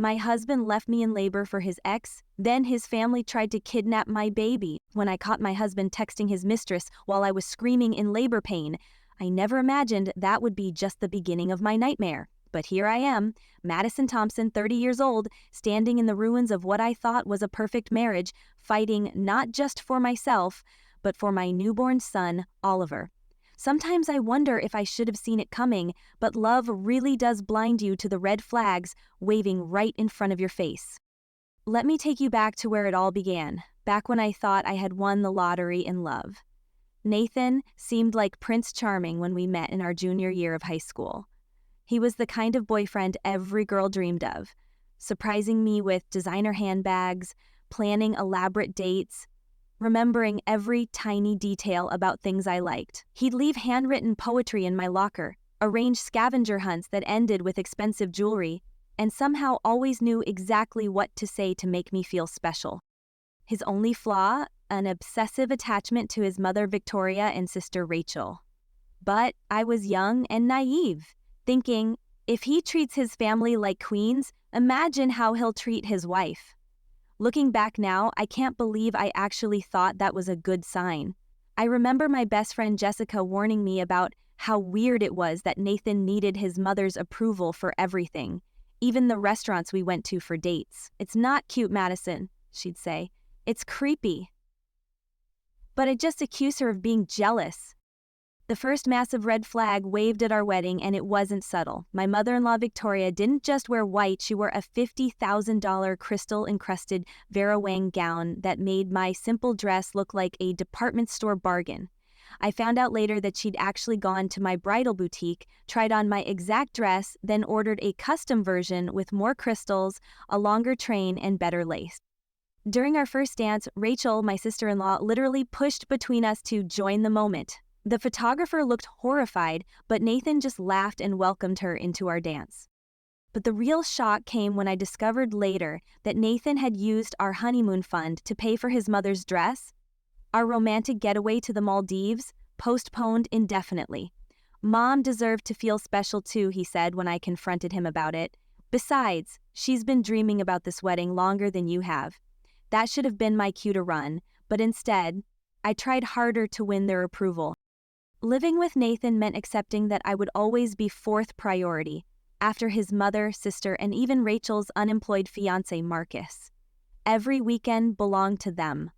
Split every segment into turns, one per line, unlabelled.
My husband left me in labor for his ex, then his family tried to kidnap my baby when I caught my husband texting his mistress while I was screaming in labor pain. I never imagined that would be just the beginning of my nightmare. But here I am, Madison Thompson, 30 years old, standing in the ruins of what I thought was a perfect marriage, fighting not just for myself, but for my newborn son, Oliver. Sometimes I wonder if I should have seen it coming, but love really does blind you to the red flags waving right in front of your face. Let me take you back to where it all began, back when I thought I had won the lottery in love. Nathan seemed like Prince Charming when we met in our junior year of high school. He was the kind of boyfriend every girl dreamed of, surprising me with designer handbags, planning elaborate dates, remembering every tiny detail about things I liked. He'd leave handwritten poetry in my locker, arrange scavenger hunts that ended with expensive jewelry, and somehow always knew exactly what to say to make me feel special. His only flaw? An obsessive attachment to his mother Victoria and sister Rachel. But I was young and naive, thinking, if he treats his family like queens, imagine how he'll treat his wife. Looking back now, I can't believe I actually thought that was a good sign. I remember my best friend Jessica warning me about how weird it was that Nathan needed his mother's approval for everything, even the restaurants we went to for dates. "It's not cute, Madison," she'd say. "It's creepy." But I just accused her of being jealous. The first massive red flag waved at our wedding, and it wasn't subtle. My mother-in-law Victoria didn't just wear white, she wore a $50,000 crystal-encrusted Vera Wang gown that made my simple dress look like a department store bargain. I found out later that she'd actually gone to my bridal boutique, tried on my exact dress, then ordered a custom version with more crystals, a longer train, and better lace. During our first dance, Rachel, my sister-in-law, literally pushed between us to join the moment. The photographer looked horrified, but Nathan just laughed and welcomed her into our dance. But the real shock came when I discovered later that Nathan had used our honeymoon fund to pay for his mother's dress. Our romantic getaway to the Maldives, postponed indefinitely. "Mom deserved to feel special too," he said when I confronted him about it. "Besides, she's been dreaming about this wedding longer than you have." That should have been my cue to run, but instead, I tried harder to win their approval. Living with Nathan meant accepting that I would always be fourth priority, after his mother, sister, and even Rachel's unemployed fiancé, Marcus. Every weekend belonged to them.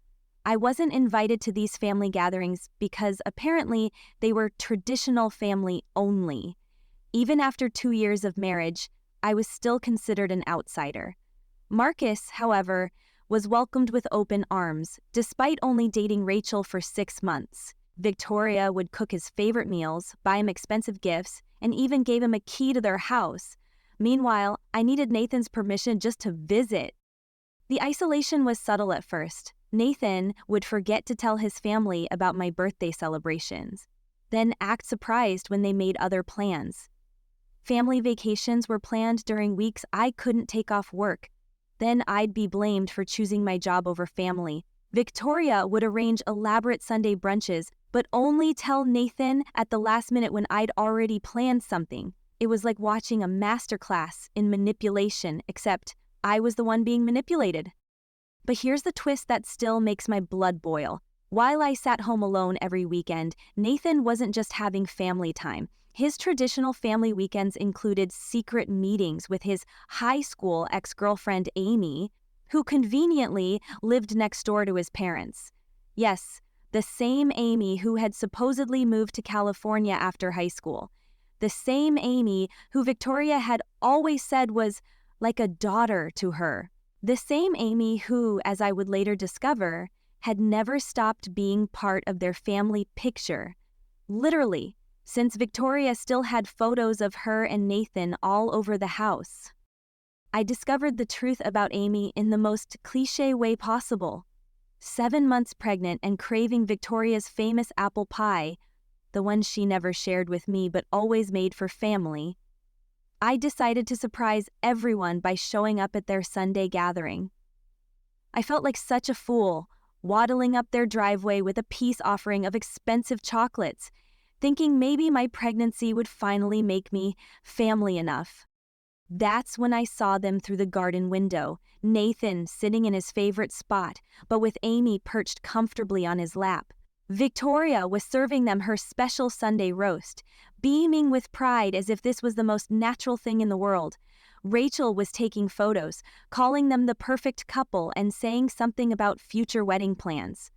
I wasn't invited to these family gatherings because apparently they were traditional family only. Even after 2 years of marriage, I was still considered an outsider. Marcus, however, was welcomed with open arms, despite only dating Rachel for 6 months. Victoria would cook his favorite meals, buy him expensive gifts, and even gave him a key to their house. Meanwhile, I needed Nathan's permission just to visit. The isolation was subtle at first. Nathan would forget to tell his family about my birthday celebrations, then act surprised when they made other plans. Family vacations were planned during weeks I couldn't take off work. Then I'd be blamed for choosing my job over family. Victoria would arrange elaborate Sunday brunches, but only tell Nathan at the last minute when I'd already planned something. It was like watching a masterclass in manipulation, except I was the one being manipulated. But here's the twist that still makes my blood boil. While I sat home alone every weekend, Nathan wasn't just having family time. His traditional family weekends included secret meetings with his high school ex-girlfriend Amy, who conveniently lived next door to his parents. Yes, the same Amy who had supposedly moved to California after high school. The same Amy who Victoria had always said was like a daughter to her. The same Amy who, as I would later discover, had never stopped being part of their family picture. Literally, since Victoria still had photos of her and Nathan all over the house. I discovered the truth about Amy in the most cliché way possible. 7 months pregnant and craving Victoria's famous apple pie, the one she never shared with me but always made for family, I decided to surprise everyone by showing up at their Sunday gathering. I felt like such a fool, waddling up their driveway with a peace offering of expensive chocolates, thinking maybe my pregnancy would finally make me family enough. That's when I saw them through the garden window, Nathan sitting in his favorite spot, but with Amy perched comfortably on his lap. Victoria was serving them her special Sunday roast, beaming with pride as if this was the most natural thing in the world. Rachel was taking photos, calling them the perfect couple and saying something about future wedding plans.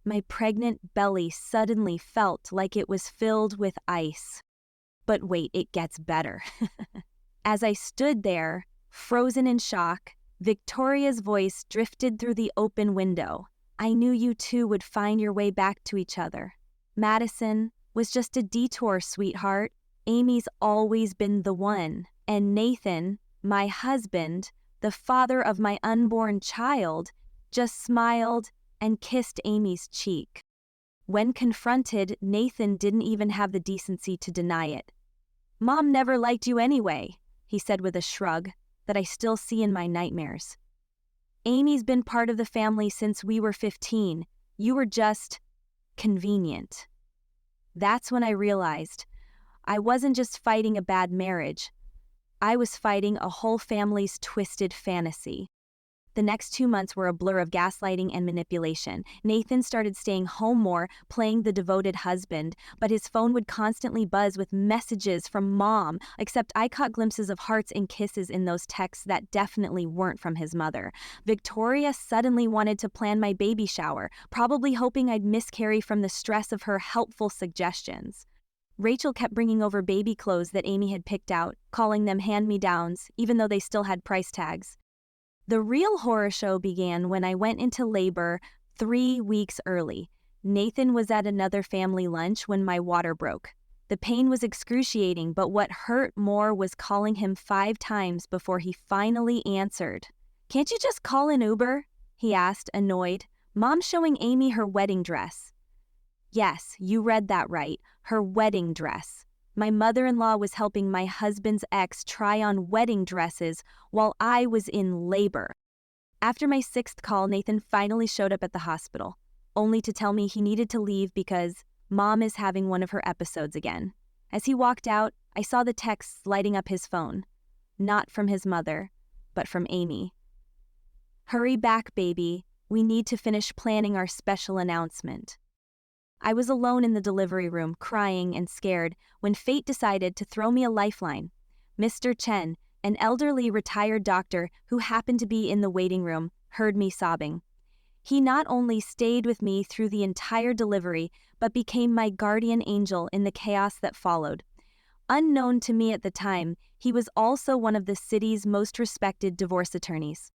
My pregnant belly suddenly felt like it was filled with ice. But wait, it gets better. As I stood there, frozen in shock, Victoria's voice drifted through the open window. I knew you two would find your way back to each other. Madison was just a detour, sweetheart. Amy's always been the one. And Nathan, my husband, the father of my unborn child, just smiled and kissed Amy's cheek. When confronted, Nathan didn't even have the decency to deny it. Mom never liked you anyway, he said with a shrug that I still see in my nightmares. Amy's been part of the family since we were 15. You were just convenient. That's when I realized I wasn't just fighting a bad marriage. I was fighting a whole family's twisted fantasy. The next 2 months were a blur of gaslighting and manipulation. Nathan started staying home more, playing the devoted husband, but his phone would constantly buzz with messages from Mom, except I caught glimpses of hearts and kisses in those texts that definitely weren't from his mother. Victoria suddenly wanted to plan my baby shower, probably hoping I'd miscarry from the stress of her helpful suggestions. Rachel kept bringing over baby clothes that Amy had picked out, calling them hand-me-downs, even though they still had price tags. The real horror show began when I went into labor 3 weeks early. Nathan was at another family lunch when my water broke. The pain was excruciating, but what hurt more was calling him 5 times before he finally answered. "Can't you just call an Uber?" he asked, annoyed. "Mom's showing Amy her wedding dress." Yes, you read that right, her wedding dress. My mother-in-law was helping my husband's ex try on wedding dresses while I was in labor. After my 6th call, Nathan finally showed up at the hospital, only to tell me he needed to leave because Mom is having one of her episodes again. As he walked out, I saw the texts lighting up his phone. Not from his mother, but from Amy. "Hurry back, baby. We need to finish planning our special announcement." I was alone in the delivery room, crying and scared, when fate decided to throw me a lifeline. Mr. Chen, an elderly retired doctor who happened to be in the waiting room, heard me sobbing. He not only stayed with me through the entire delivery, but became my guardian angel in the chaos that followed. Unknown to me at the time, he was also one of the city's most respected divorce attorneys.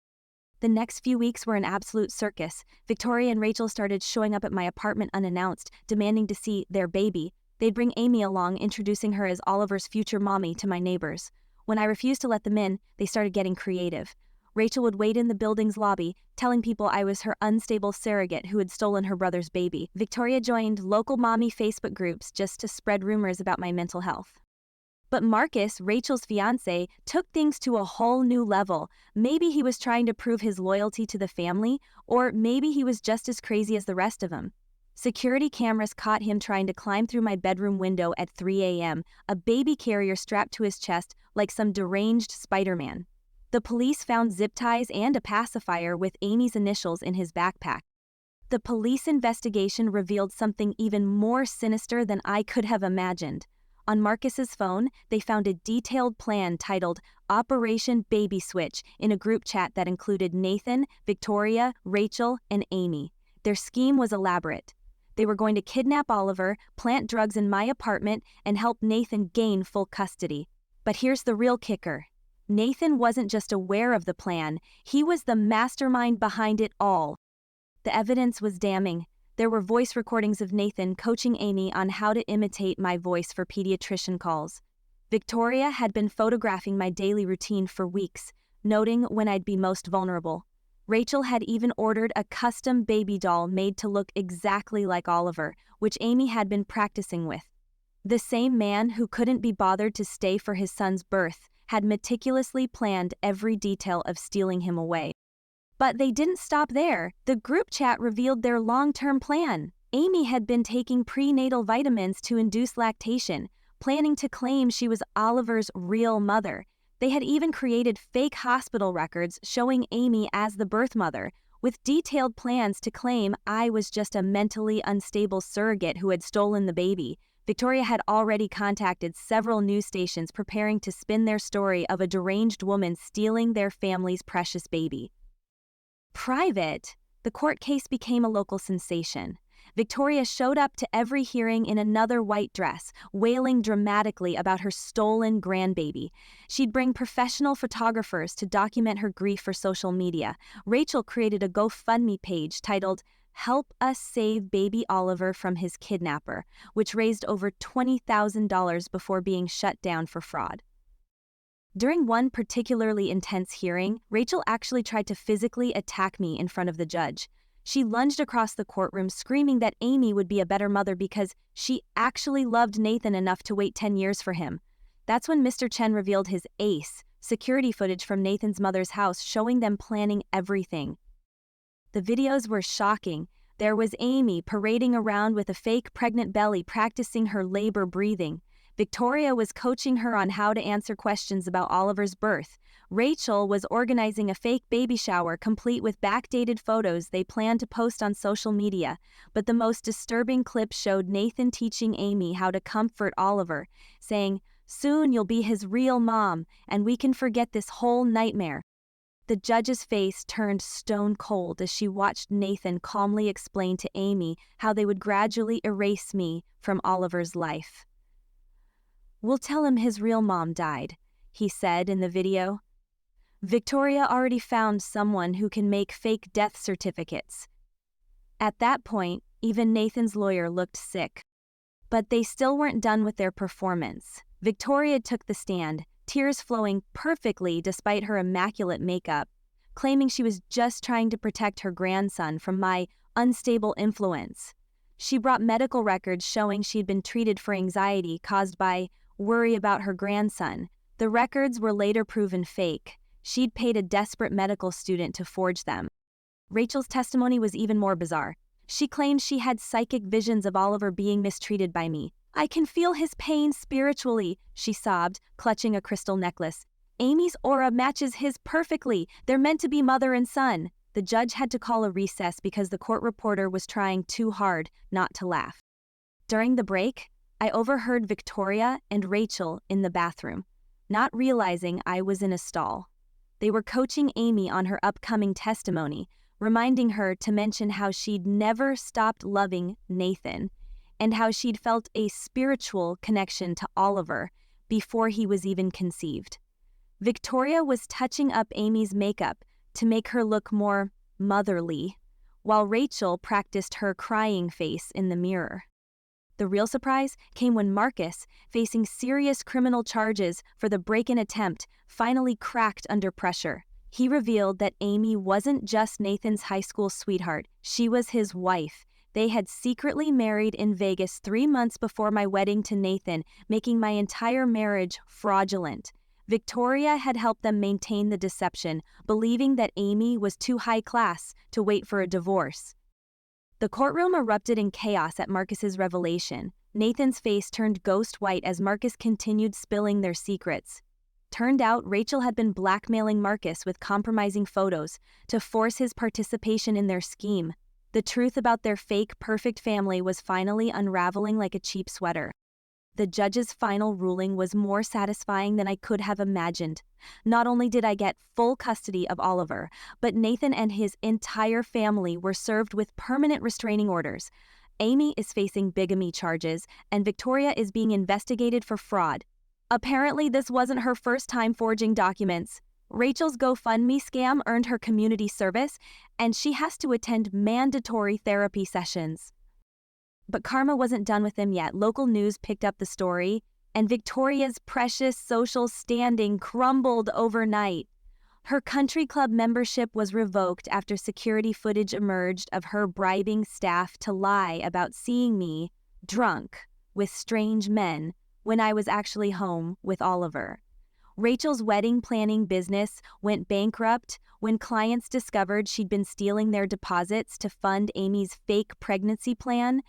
The next few weeks were an absolute circus. Victoria and Rachel started showing up at my apartment unannounced, demanding to see their baby. They'd bring Amy along, introducing her as Oliver's future mommy to my neighbors. When I refused to let them in, they started getting creative. Rachel would wait in the building's lobby, telling people I was her unstable surrogate who had stolen her brother's baby. Victoria joined local mommy Facebook groups just to spread rumors about my mental health. But Marcus, Rachel's fiancé, took things to a whole new level. Maybe he was trying to prove his loyalty to the family, or maybe he was just as crazy as the rest of them. Security cameras caught him trying to climb through my bedroom window at 3 a.m., a baby carrier strapped to his chest like some deranged Spider-Man. The police found zip ties and a pacifier with Amy's initials in his backpack. The police investigation revealed something even more sinister than I could have imagined. On Marcus's phone, they found a detailed plan titled Operation Baby Switch in a group chat that included Nathan, Victoria, Rachel, and Amy. Their scheme was elaborate. They were going to kidnap Oliver, plant drugs in my apartment, and help Nathan gain full custody. But here's the real kicker. Nathan wasn't just aware of the plan, he was the mastermind behind it all. The evidence was damning. There were voice recordings of Nathan coaching Amy on how to imitate my voice for pediatrician calls. Victoria had been photographing my daily routine for weeks, noting when I'd be most vulnerable. Rachel had even ordered a custom baby doll made to look exactly like Oliver, which Amy had been practicing with. The same man who couldn't be bothered to stay for his son's birth had meticulously planned every detail of stealing him away. But they didn't stop there. The group chat revealed their long-term plan. Amy had been taking prenatal vitamins to induce lactation, planning to claim she was Oliver's real mother. They had even created fake hospital records showing Amy as the birth mother, with detailed plans to claim I was just a mentally unstable surrogate who had stolen the baby. Victoria had already contacted several news stations preparing to spin their story of a deranged woman stealing their family's precious baby. Private, the court case became a local sensation. Victoria showed up to every hearing in another white dress, wailing dramatically about her stolen grandbaby. She'd bring professional photographers to document her grief for social media. Rachel created a GoFundMe page titled "Help Us Save Baby Oliver from His Kidnapper," which raised over $20,000 before being shut down for fraud. During one particularly intense hearing, Rachel actually tried to physically attack me in front of the judge. She lunged across the courtroom screaming that Amy would be a better mother because she actually loved Nathan enough to wait 10 years for him. That's when Mr. Chen revealed his ace, security footage from Nathan's mother's house showing them planning everything. The videos were shocking. There was Amy parading around with a fake pregnant belly practicing her labor breathing. Victoria was coaching her on how to answer questions about Oliver's birth. Rachel was organizing a fake baby shower complete with backdated photos they planned to post on social media. But the most disturbing clip showed Nathan teaching Amy how to comfort Oliver, saying, "Soon you'll be his real mom, and we can forget this whole nightmare." The judge's face turned stone cold as she watched Nathan calmly explain to Amy how they would gradually erase me from Oliver's life. "We'll tell him his real mom died," he said in the video. Victoria already found someone who can make fake death certificates. At that point, even Nathan's lawyer looked sick. But they still weren't done with their performance. Victoria took the stand, tears flowing perfectly despite her immaculate makeup, claiming she was just trying to protect her grandson from my unstable influence. She brought medical records showing she'd been treated for anxiety caused by worry about her grandson. The records were later proven fake. She'd paid a desperate medical student to forge them. Rachel's testimony was even more bizarre. She claimed she had psychic visions of Oliver being mistreated by me. "I can feel his pain spiritually," she sobbed, clutching a crystal necklace. "Amy's aura matches his perfectly. They're meant to be mother and son." The judge had to call a recess because the court reporter was trying too hard not to laugh. During the break, I overheard Victoria and Rachel in the bathroom, not realizing I was in a stall. They were coaching Amy on her upcoming testimony, reminding her to mention how she'd never stopped loving Nathan and how she'd felt a spiritual connection to Oliver before he was even conceived. Victoria was touching up Amy's makeup to make her look more motherly, while Rachel practiced her crying face in the mirror. The real surprise came when Marcus, facing serious criminal charges for the break-in attempt, finally cracked under pressure. He revealed that Amy wasn't just Nathan's high school sweetheart, she was his wife. They had secretly married in Vegas 3 months before my wedding to Nathan, making my entire marriage fraudulent. Victoria had helped them maintain the deception, believing that Amy was too high class to wait for a divorce. The courtroom erupted in chaos at Marcus's revelation. Nathan's face turned ghost white as Marcus continued spilling their secrets. Turned out Rachel had been blackmailing Marcus with compromising photos to force his participation in their scheme. The truth about their fake, perfect family was finally unraveling like a cheap sweater. The judge's final ruling was more satisfying than I could have imagined. Not only did I get full custody of Oliver, but Nathan and his entire family were served with permanent restraining orders. Amy is facing bigamy charges, and Victoria is being investigated for fraud. Apparently, this wasn't her first time forging documents. Rachel's GoFundMe scam earned her community service, and she has to attend mandatory therapy sessions. But karma wasn't done with them yet. Local news picked up the story, and Victoria's precious social standing crumbled overnight. Her country club membership was revoked after security footage emerged of her bribing staff to lie about seeing me drunk with strange men when I was actually home with Oliver. Rachel's wedding planning business went bankrupt when clients discovered she'd been stealing their deposits to fund Amy's fake pregnancy plan.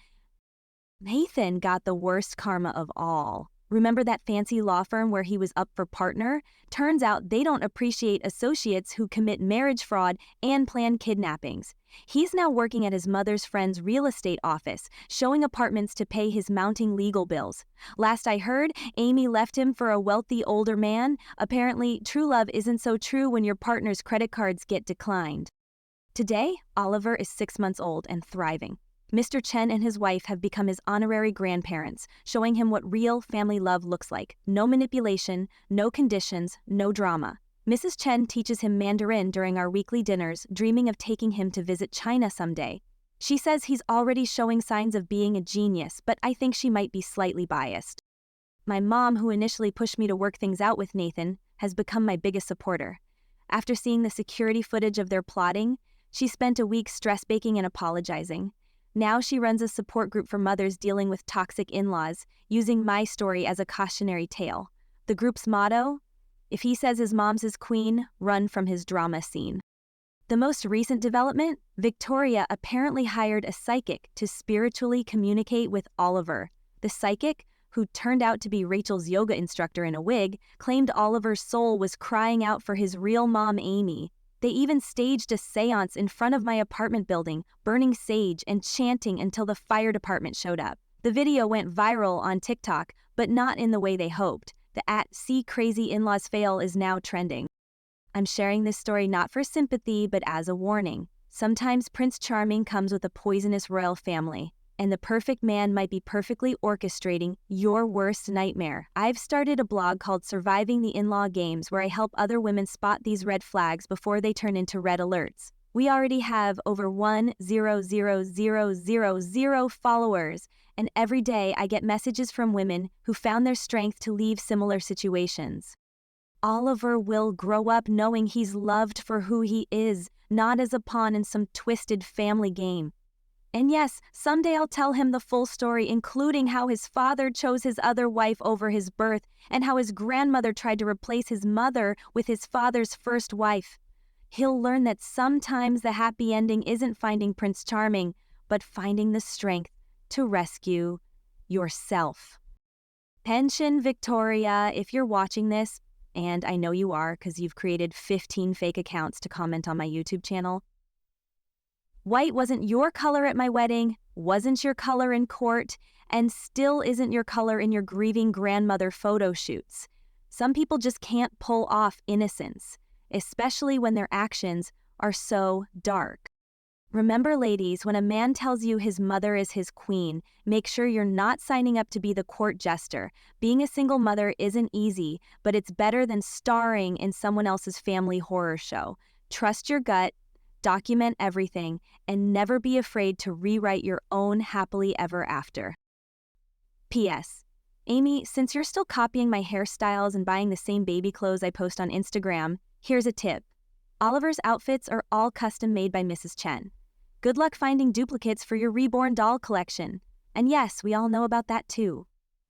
Nathan got the worst karma of all. Remember that fancy law firm where he was up for partner? Turns out they don't appreciate associates who commit marriage fraud and plan kidnappings. He's now working at his mother's friend's real estate office, showing apartments to pay his mounting legal bills. Last I heard, Amy left him for a wealthy older man. Apparently, true love isn't so true when your partner's credit cards get declined. Today, Oliver is 6 months old and thriving. Mr. Chen and his wife have become his honorary grandparents, showing him what real family love looks like. No manipulation, no conditions, no drama. Mrs. Chen teaches him Mandarin during our weekly dinners, dreaming of taking him to visit China someday. She says he's already showing signs of being a genius, but I think she might be slightly biased. My mom, who initially pushed me to work things out with Nathan, has become my biggest supporter. After seeing the security footage of their plotting, she spent a week stress baking and apologizing. Now she runs a support group for mothers dealing with toxic in-laws, using my story as a cautionary tale. The group's motto? If he says his mom's his queen, run from his drama scene. The most recent development? Victoria apparently hired a psychic to spiritually communicate with Oliver. The psychic, who turned out to be Rachel's yoga instructor in a wig, claimed Oliver's soul was crying out for his real mom, Amy. They even staged a seance in front of my apartment building, burning sage and chanting until the fire department showed up. The video went viral on TikTok, but not in the way they hoped. The @See Crazy In-Laws Fail is now trending. I'm sharing this story not for sympathy, but as a warning. Sometimes Prince Charming comes with a poisonous royal family, and the perfect man might be perfectly orchestrating your worst nightmare. I've started a blog called Surviving the In-Law Games, where I help other women spot these red flags before they turn into red alerts. We already have over 1,000,000 followers, and every day I get messages from women who found their strength to leave similar situations. Oliver will grow up knowing he's loved for who he is, not as a pawn in some twisted family game. And yes, someday I'll tell him the full story, including how his father chose his other wife over his birth, and how his grandmother tried to replace his mother with his father's first wife. He'll learn that sometimes the happy ending isn't finding Prince Charming, but finding the strength to rescue yourself. Pension Victoria, if you're watching this, and I know you are because you've created 15 fake accounts to comment on my YouTube channel, white wasn't your color at my wedding, wasn't your color in court, and still isn't your color in your grieving grandmother photo shoots. Some people just can't pull off innocence, especially when their actions are so dark. Remember, ladies, when a man tells you his mother is his queen, make sure you're not signing up to be the court jester. Being a single mother isn't easy, but it's better than starring in someone else's family horror show. Trust your gut, document everything, and never be afraid to rewrite your own happily ever after. P.S. Amy, since you're still copying my hairstyles and buying the same baby clothes I post on Instagram, here's a tip. Oliver's outfits are all custom made by Mrs. Chen. Good luck finding duplicates for your reborn doll collection. And yes, we all know about that too.